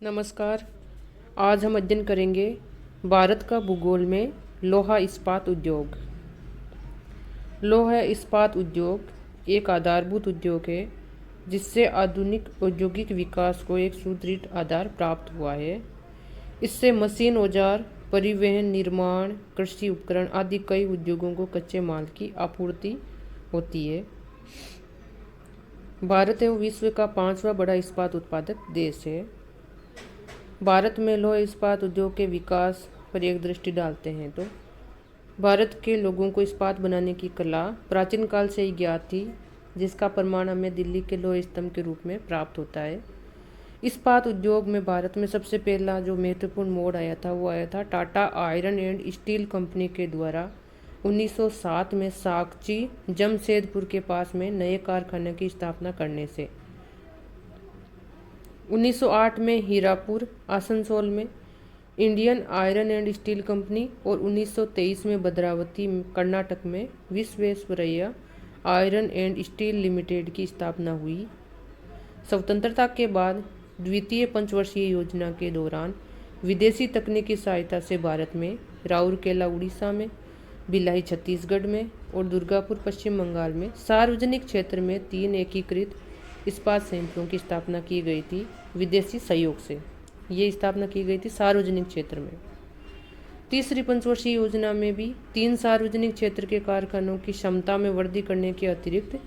नमस्कार। आज हम अध्ययन करेंगे भारत का भूगोल में लोहा इस्पात उद्योग। लोहा इस्पात उद्योग एक आधारभूत उद्योग है जिससे आधुनिक औद्योगिक विकास को एक सुदृढ़ आधार प्राप्त हुआ है। इससे मशीन, औजार, परिवहन, निर्माण, कृषि उपकरण आदि कई उद्योगों को कच्चे माल की आपूर्ति होती है। भारत एवं विश्व का 5वां बड़ा इस्पात उत्पादक देश है। भारत में लौह इस्पात उद्योग के विकास पर एक दृष्टि डालते हैं तो भारत के लोगों को इस्पात बनाने की कला प्राचीन काल से ही ज्ञात थी, जिसका प्रमाण हमें दिल्ली के लौह स्तंभ के रूप में प्राप्त होता है। इस्पात उद्योग में भारत में सबसे पहला जो महत्वपूर्ण मोड़ आया था वो आया था Tata iron and steel company के द्वारा 1907 में साकची जमशेदपुर के पास में नए कारखाने की स्थापना करने से। 1908 में हीरापुर आसनसोल में Indian iron and steel company और 1923 में भद्रावती कर्नाटक में Visvesvaraya iron and steel limited की स्थापना हुई। स्वतंत्रता के बाद द्वितीय पंचवर्षीय योजना के दौरान विदेशी तकनीकी सहायता से भारत में राउरकेला उड़ीसा में, भिलाई छत्तीसगढ़ में और दुर्गापुर पश्चिम बंगाल में सार्वजनिक क्षेत्र में 3 एकीकृत इस्पात संयंत्रों की स्थापना की गई थी। विदेशी सहयोग से ये स्थापना की गई थी सार्वजनिक क्षेत्र में। तीसरी पंचवर्षीय योजना में भी 3 सार्वजनिक क्षेत्र के कारखानों की क्षमता में वृद्धि करने के अतिरिक्त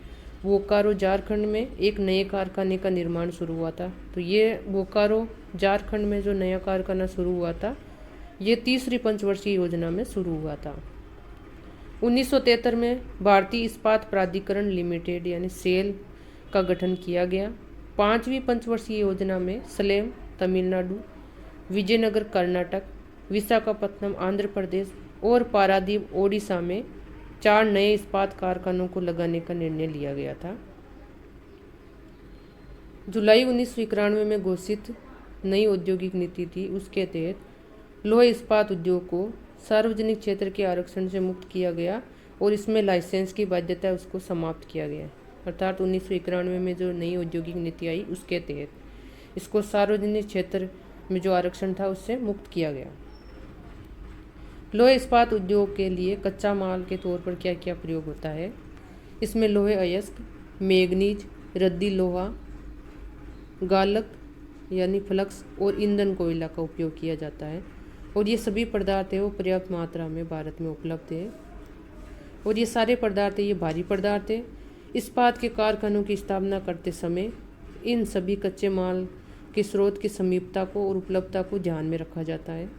बोकारो झारखंड में एक नए कारखाने का निर्माण शुरू हुआ था। तो ये बोकारो झारखंड में जो नया कारखाना शुरू हुआ था ये तीसरी पंचवर्षीय योजना में शुरू हुआ था। 1973 में भारतीय इस्पात प्राधिकरण लिमिटेड यानी सेल का गठन किया गया। 5वीं पंचवर्षीय योजना में सलेम तमिलनाडु, विजयनगर कर्नाटक, विशाखापत्तनम आंध्र प्रदेश और पारादीप ओडिशा में 4 नए इस्पात कारखानों को लगाने का निर्णय लिया गया था। जुलाई 1991 में घोषित नई औद्योगिक नीति थी, उसके तहत लौह इस्पात उद्योग को सार्वजनिक क्षेत्र के आरक्षण से मुक्त किया गया और इसमें लाइसेंस की बाध्यता उसको समाप्त किया गया। अर्थात 1991 में जो नई औद्योगिक नीति आई उसके तहत इसको सार्वजनिक क्षेत्र में जो आरक्षण था उससे मुक्त किया गया। लोहे इस्पात उद्योग के लिए कच्चा माल के तौर पर क्या क्या प्रयोग होता है? इसमें लोहे अयस्क, मैग्नीज, रद्दी लोहा, गालक यानी फ्लक्स और ईंधन कोयला का उपयोग किया जाता है और ये सभी पदार्थ है वो पर्याप्त मात्रा में भारत में उपलब्ध है। और ये सारे पदार्थ है ये भारी पदार्थ है। इस्पात के कारखानों की स्थापना करते समय इन सभी कच्चे माल के स्रोत की समीपता को और उपलब्धता को ध्यान में रखा जाता है।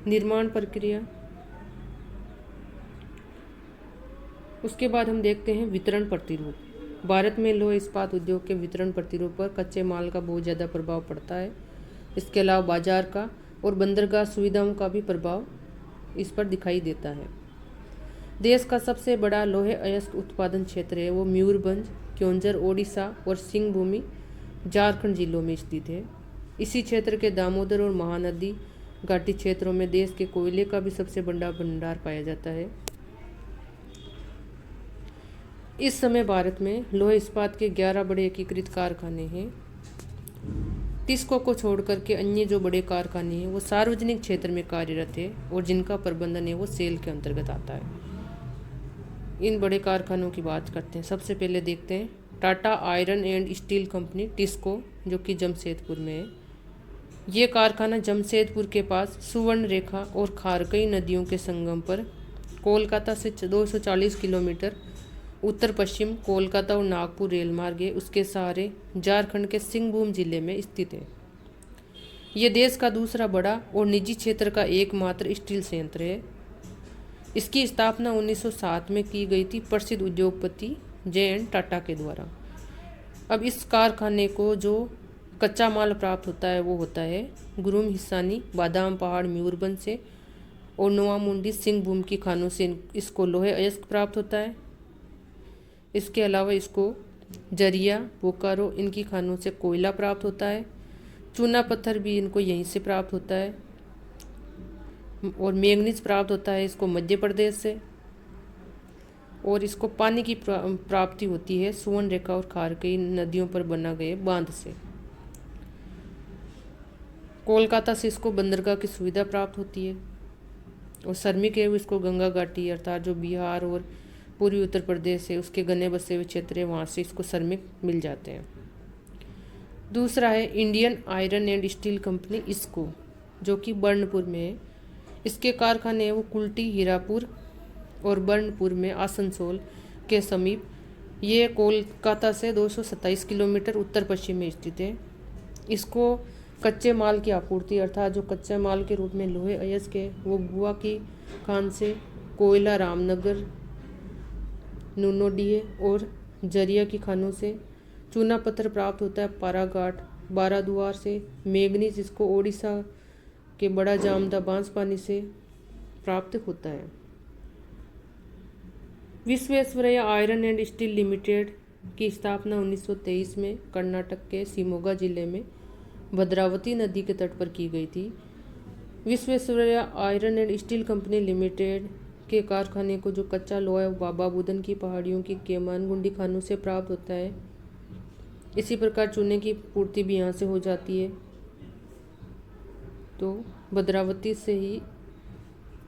निर्माण प्रक्रिया, उसके बाद हम देखते हैं वितरण प्रतिरूप। भारत में लौह इस्पात उद्योग के वितरण प्रतिरूप पर कच्चे माल का बहुत ज़्यादा प्रभाव पड़ता है। इसके अलावा बाजार का और बंदरगाह सुविधाओं का भी प्रभाव इस पर दिखाई देता है। देश का सबसे बड़ा लोहे अयस्क उत्पादन क्षेत्र है वो मयूरभंज, क्योंझर ओडिशा और सिंहभूमि झारखंड जिलों में स्थित है। इसी क्षेत्र के दामोदर और महानदी घाटी क्षेत्रों में देश के कोयले का भी सबसे बड़ा भंडार पाया जाता है। इस समय भारत में लोहे इस्पात के 11 बड़े एकीकृत कारखाने हैं। टिस्को को छोड़कर के अन्य जो बड़े कारखाने हैं वो सार्वजनिक क्षेत्र में कार्यरत है और जिनका प्रबंधन है वो सेल के अंतर्गत आता है। इन बड़े कारखानों की बात करते हैं। सबसे पहले देखते हैं Tata iron and steel company TISCO, जो कि जमशेदपुर में है। ये कारखाना जमशेदपुर के पास सुवर्ण रेखा और खारकई नदियों के संगम पर कोलकाता से 240 किलोमीटर उत्तर पश्चिम कोलकाता और नागपुर रेल मार्ग है उसके सहारे झारखंड के सिंहभूम जिले में स्थित है। ये देश का दूसरा बड़ा और निजी क्षेत्र का एकमात्र स्टील संयंत्र है। इसकी स्थापना 1907 में की गई थी प्रसिद्ध उद्योगपति जे.एन. टाटा के द्वारा। अब इस कारखाने को जो कच्चा माल प्राप्त होता है वो होता है गुरुम हिस्सानी बादाम पहाड़ मयूरभंज से और नोवामुंडी सिंहभूम की खानों से इसको लोहे अयस्क प्राप्त होता है। इसके अलावा इसको जरिया, बोकारो इनकी खानों से कोयला प्राप्त होता है। चूना पत्थर भी इनको यहीं से प्राप्त होता है और मैग्नीज प्राप्त होता है इसको मध्य प्रदेश से। और इसको पानी की प्राप्ति होती है सुवर्ण रेखा और खारकई नदियों पर बना गए बांध से। कोलकाता से इसको बंदरगाह की सुविधा प्राप्त होती है। और श्रमिक है वो इसको गंगा घाटी अर्थात जो बिहार और पूर्वी उत्तर प्रदेश है उसके घने बसे हुए क्षेत्र है वहाँ से इसको श्रमिक मिल जाते हैं। दूसरा है Indian iron and steel company इसको, जो कि बर्नपुर में है। इसके कारखाने हैं वो कुल्टी, हीरापुर और बर्नपुर में आसनसोल के समीप। ये कोलकाता से 227 किलोमीटर उत्तर पश्चिम में स्थित है। इसको कच्चे माल की आपूर्ति अर्थात जो कच्चे माल के रूप में लोहे अयस्क है वो गुआ की खान से, कोयला रामनगर, नूनोडीह और जरिया की खानों से, चूना पत्थर प्राप्त होता है पाराघाट, बाराद्वार से, मैग्नीज इसको ओडिशा के बड़ा जामदा बांसपानी से प्राप्त होता है। Visvesvaraya iron and steel limited की स्थापना 1923 में कर्नाटक के शिमोगा जिले में भद्रावती नदी के तट पर की गई थी। Visvesvaraya iron and steel company limited के कारखाने को जो कच्चा लोहा बाबा बुदन की पहाड़ियों की केमानगुंडी खानों से प्राप्त होता है। इसी प्रकार चूने की पूर्ति भी यहाँ से हो जाती है। तो भद्रावती से ही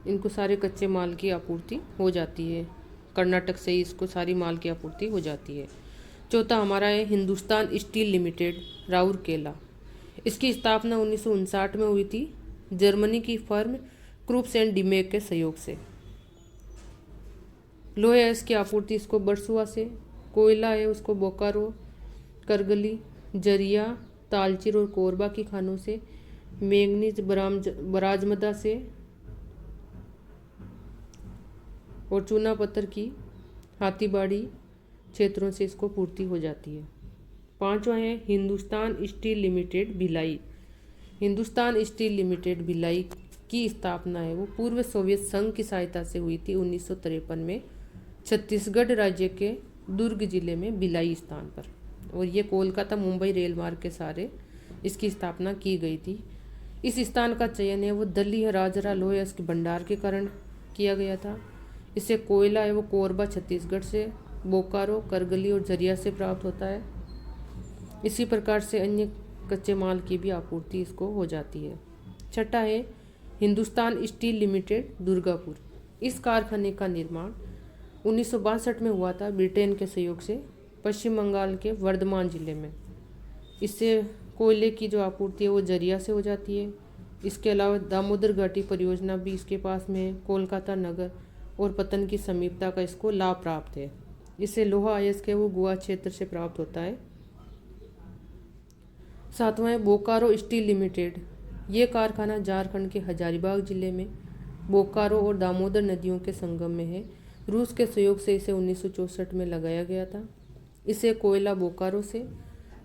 इनको सारे कच्चे माल की आपूर्ति हो जाती है, कर्नाटक से ही इसको सारी माल की आपूर्ति हो जाती है। चौथा हमारा है हिंदुस्तान स्टील लिमिटेड राउरकेला। इसकी स्थापना 1959 में हुई थी जर्मनी की फर्म क्रूप्स एंड डिमेक के सहयोग से। लोहे है इसकी आपूर्ति इसको बरसुआ से, कोयला है उसको बोकारो, करगली, जरिया, तालचिर और कोरबा की खानों से, मैग्नीज बराजमदा से और चूना पत्थर की हाथीबाड़ी क्षेत्रों से इसको पूर्ति हो जाती है। पांचवा है Hindustan steel limited Bhilai. Hindustan steel limited Bhilai की स्थापना है वो पूर्व सोवियत संघ की सहायता से हुई थी 1953 में छत्तीसगढ़ राज्य के दुर्ग जिले में भिलाई स्थान पर, और ये कोलकाता मुंबई रेल मार्ग के सहारे इसकी स्थापना की गई थी। इस स्थान का चयन है वो दल्ली राजरा लोहे के भंडार के कारण किया गया था। इससे कोयला है वो कोरबा छत्तीसगढ़ से, बोकारो, करगली और झरिया से प्राप्त होता है। इसी प्रकार से अन्य कच्चे माल की भी आपूर्ति इसको हो जाती है। छठा है हिंदुस्तान स्टील लिमिटेड दुर्गापुर। इस कारखाने का निर्माण 1962 में हुआ था ब्रिटेन के सहयोग से पश्चिम बंगाल के वर्धमान जिले में। इससे कोयले की जो आपूर्ति है वो जरिया से हो जाती है। इसके अलावा दामोदर घाटी परियोजना भी इसके पास में है। कोलकाता नगर और पतन की समीपता का इसको लाभ प्राप्त है। इससे लोहा अयस्क है वो गोवा क्षेत्र से प्राप्त होता है। सातवां है बोकारो स्टील लिमिटेड। ये कारखाना झारखंड के हजारीबाग जिले में बोकारो और दामोदर नदियों के संगम में है। रूस के सहयोग से इसे 1964 में लगाया गया था। इसे कोयला बोकारो से,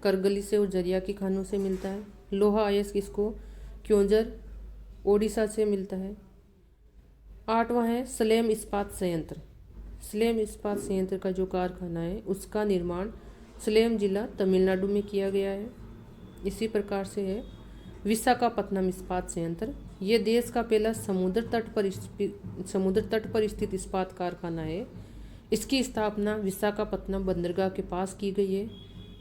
करगली से और जरिया की खानों से मिलता है। लोहा अयस्क इसको क्योंझर ओडिशा से मिलता है। आठवां है सलेम इस्पात संयंत्र। सलेम इस्पात संयंत्र का जो कारखाना है उसका निर्माण सलेम जिला तमिलनाडु में किया गया है। इसी प्रकार से है विशाखापत्तनम इस्पात संयंत्र। ये देश का पहला समुद्र तट पर स्थित इस्पात कारखाना है। इसकी स्थापना विशाखापत्तनम बंदरगाह के पास की गई है।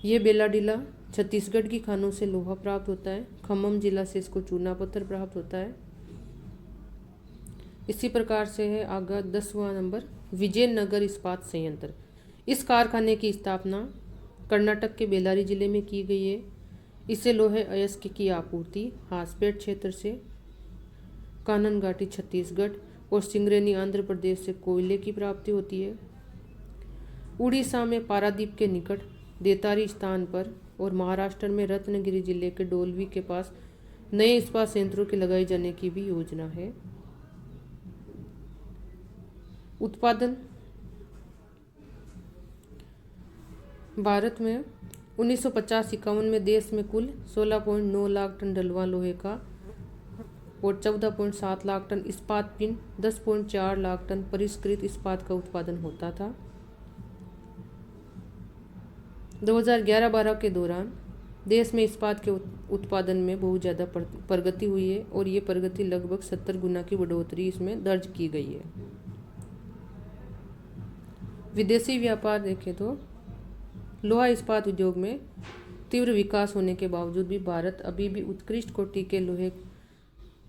ये बेलाडीला छत्तीसगढ़ की खानों से लोहा प्राप्त होता है। खम्मम जिला से इसको चूना पत्थर प्राप्त होता है। इसी प्रकार से है आगे 10वां नंबर विजयनगर इस्पात संयंत्र। इस कारखाने की स्थापना कर्नाटक के बेलारी जिले में की गई है। इसे लोहे अयस्क की आपूर्ति हासपेट क्षेत्र से, कानन घाटी छत्तीसगढ़ और सिंगरेनी आंध्र प्रदेश से कोयले की प्राप्ति होती है। उड़ीसा में पारादीप के निकट देतारी स्थान पर और महाराष्ट्र में रत्नगिरी जिले के डोलवी के पास नए इस्पात संयंत्रों के लगाए जाने की भी योजना है। उत्पादन भारत में 1950-51 में देश में कुल 16.9 लाख टन ढलवां लोहे का और 14.7 लाख टन इस्पात पिन, 10.4 लाख टन परिष्कृत इस्पात का उत्पादन होता था। 2011-12 के दौरान देश में इस्पात के उत्पादन में बहुत ज़्यादा प्रगति हुई है और ये प्रगति लगभग 70 गुना की बढ़ोतरी इसमें दर्ज की गई है। विदेशी व्यापार देखें तो लोहा इस्पात उद्योग में तीव्र विकास होने के बावजूद भी भारत अभी भी उत्कृष्ट कोटि के लोहे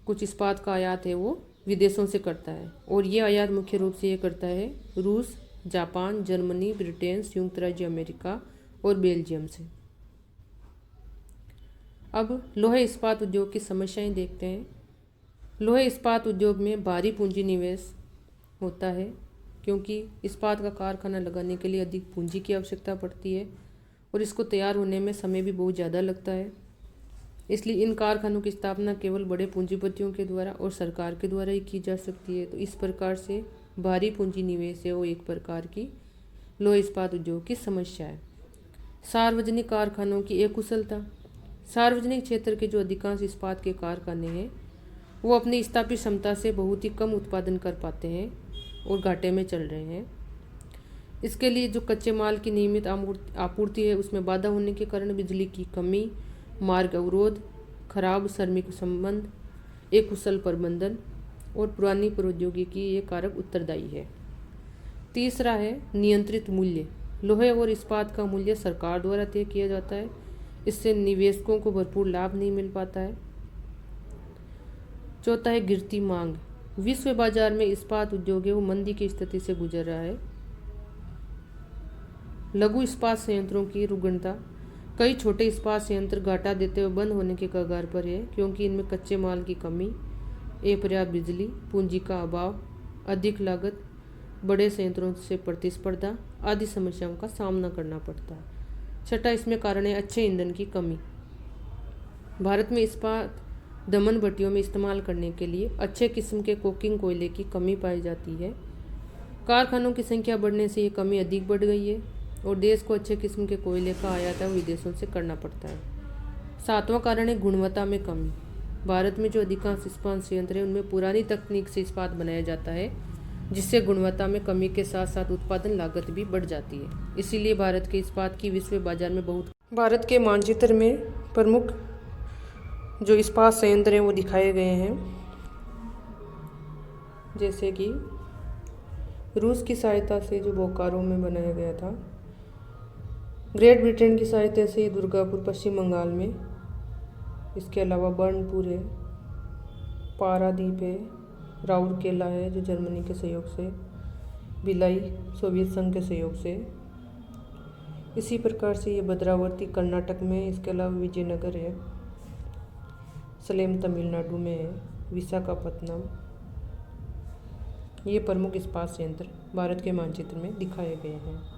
कुछ इस्पात का आयात है वो विदेशों से करता है, और ये आयात मुख्य रूप से ये करता है रूस, जापान, जर्मनी, ब्रिटेन, संयुक्त राज्य अमेरिका और बेल्जियम से। अब लोहे इस्पात उद्योग की समस्याएं देखते हैं। लोहे इस्पात उद्योग में भारी पूंजी निवेश होता है, क्योंकि इस्पात का कारखाना लगाने के लिए अधिक पूंजी की आवश्यकता पड़ती है और इसको तैयार होने में समय भी बहुत ज़्यादा लगता है। इसलिए इन कारखानों की स्थापना केवल बड़े पूंजीपतियों के द्वारा और सरकार के द्वारा ही की जा सकती है। तो इस प्रकार से भारी पूंजी निवेश है वो एक प्रकार की लोहे इस्पात उद्योग की समस्या है। सार्वजनिक कारखानों की अकुशलता। सार्वजनिक क्षेत्र के जो अधिकांश इस्पात के कारखाने हैं वो अपनी स्थापित क्षमता से बहुत ही कम उत्पादन कर पाते हैं और घाटे में चल रहे हैं। इसके लिए जो कच्चे माल की नियमित आपूर्ति है उसमें बाधा होने के कारण बिजली की कमी, मार्ग अवरोध, खराब श्रमिक संबंध, एक कुशल प्रबंधन और पुरानी प्रौद्योगिकी ये कारक उत्तरदायी है। तीसरा है नियंत्रित मूल्य। लोहे और इस्पात का मूल्य सरकार द्वारा तय किया जाता है, इससे निवेशकों को भरपूर लाभ नहीं मिल पाता है। चौथा है गिरती मांग। विश्व बाजार में इस्पात उद्योग है वो मंदी की स्थिति से गुजर रहा है। लघु इस्पात संयंत्रों की रुग्णता। कई छोटे इस्पात संयंत्र घाटा देते हुए बंद होने के कगार पर है, क्योंकि इनमें कच्चे माल की कमी, अपर्याप्त बिजली, पूंजी का अभाव, अधिक लागत, बड़े संयंत्रों से प्रतिस्पर्धा आदि समस्याओं का सामना करना पड़ता है। छठा इसमें कारण है अच्छे ईंधन की कमी। भारत में इस्पात दमन भट्टियों में इस्तेमाल करने के लिए अच्छे किस्म के कोकिंग कोयले की कमी पाई जाती है। कारखानों की संख्या बढ़ने से ये कमी अधिक बढ़ गई है और देश को अच्छे किस्म के कोयले का आयात विदेशों से करना पड़ता है। सातवां कारण है गुणवत्ता में कमी। भारत में जो अधिकांश इस्पात संयंत्र है उनमें पुरानी तकनीक से इस्पात बनाया जाता है, जिससे गुणवत्ता में कमी के साथ साथ उत्पादन लागत भी बढ़ जाती है। इसीलिए भारत के इस्पात की विश्व बाजार में बहुत। भारत के मानचित्र में प्रमुख जो इस्पात संयंत्र हैं वो दिखाए गए हैं, जैसे कि रूस की सहायता से जो बोकारो में बनाया गया था, ग्रेट ब्रिटेन की सहायता से दुर्गापुर पश्चिम बंगाल में, इसके अलावा बर्नपुर है, पारादीप है, राउरकेला है जो जर्मनी के सहयोग से, भिलाई सोवियत संघ के सहयोग से। इसी प्रकार से ये भद्रावती कर्नाटक में, इसके अलावा विजयनगर है, सलेम तमिलनाडु में है, विशाखापत्तनम। ये प्रमुख इस्पात संयंत्र भारत के मानचित्र में दिखाए गए हैं।